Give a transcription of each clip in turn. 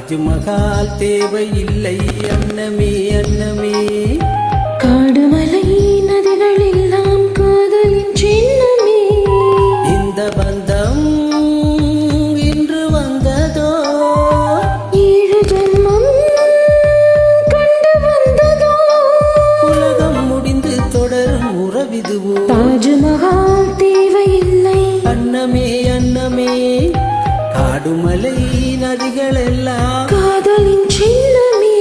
தாஜ்மஹால் தேவையில்லை அன்னமே அன்னமே. காடுமலை நதிகள் எல்லாம் காதலின் சின்னமே. இந்த பந்தம் இன்று வந்ததோ, 7 ஜென்மம் கண்டு வந்ததோ. உலகம் முடிந்து தொடரும் உறவிதுவோ. தாஜ்மஹால் தேவையில்லை அன்னமே அன்னமே. காடுமலை நதிகள் எல்லாம் காதலின் சின்னமே.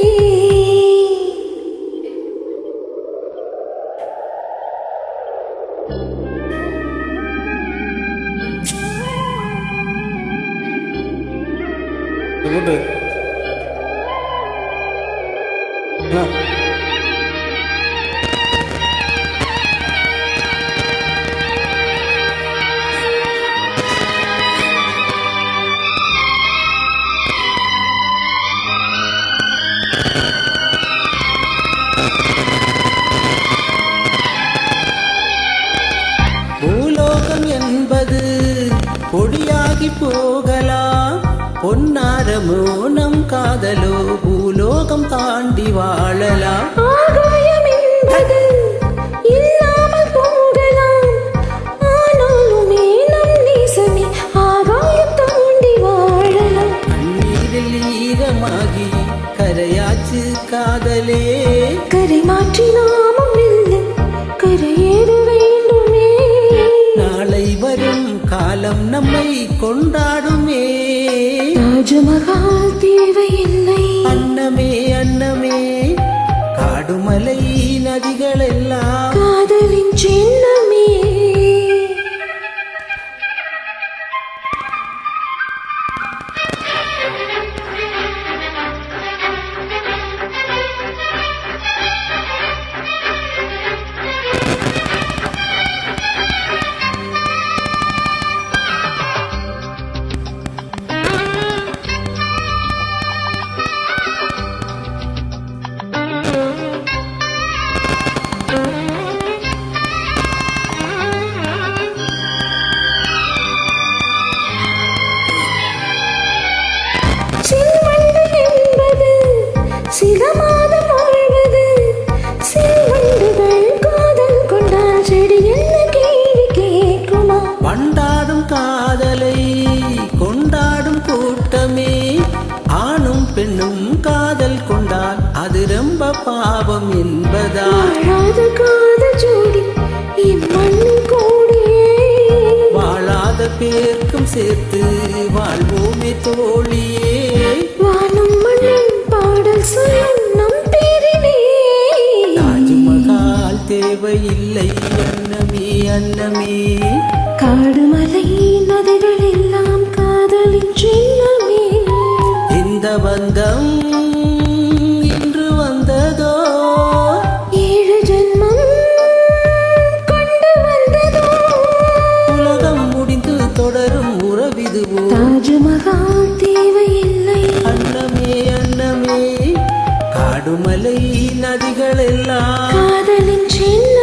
பூலோகம் என்பது பொடியாகி போகலாம், பொன்னாரமோ நம் காதலோ பூலோகம் தாண்டி வாழலாம். ஆகாயம் என்பது இல்லாமல் போகலாம், ஆனாலுமே நம் நேசமே ஆகாயம் தாண்டி வாழலாம். கண்ணீரில் ஈரமாகி கரையாச்சு காதலே, கரை மாற்றி நாமும் இல்லை கரையேற வேண்டுமே. நாளை வரும் காலம் நம்மை கொண்டாடுமே. தாஜ்மஹால் தேவையில்லை அன்னமே அன்னமே. காடுமலை நதிகள் எல்லாம் காதலின் சின்னமே. சில்வண்டு என்பது சில மாதம் வாழ்வது, சில்வண்டுகள் காதல் கொண்டால் செடி என்ன கேள்வி கேட்குமா? பண்டாடும் காதலை கொண்டாடும் கூட்டமே, ஆணும் பெண்ணும் காதல் கொண்டால் அது ரொம்ப பாவம் என்பதா? வாழாத காதல் ஜோடி இம்மண்ணில் கூடியே, வாழாத பேர்க்கும் சேர்த்து வாழ்வோமே தோழியே. வானும் மண்ணும் பாடல் சொல்லும் நம் பேரிலே. தாஜ்மஹால் தேவையில்லை அன்னமே அன்னமே. காடுமலை நதிகள் எல்லாம் காதலின் சின்னமே. இந்த பந்தம் இன்று வந்ததோ, 7 ஜென்மம் கொண்டு வந்ததோ. உலகம் முடிந்து தொடரும் உறவிதுவோ. தாஜ்மஹால் தேவையில்லை அன்னமே அன்னமே. காடுமலை நதிகள் எல்லாம் காதலின் சின்ன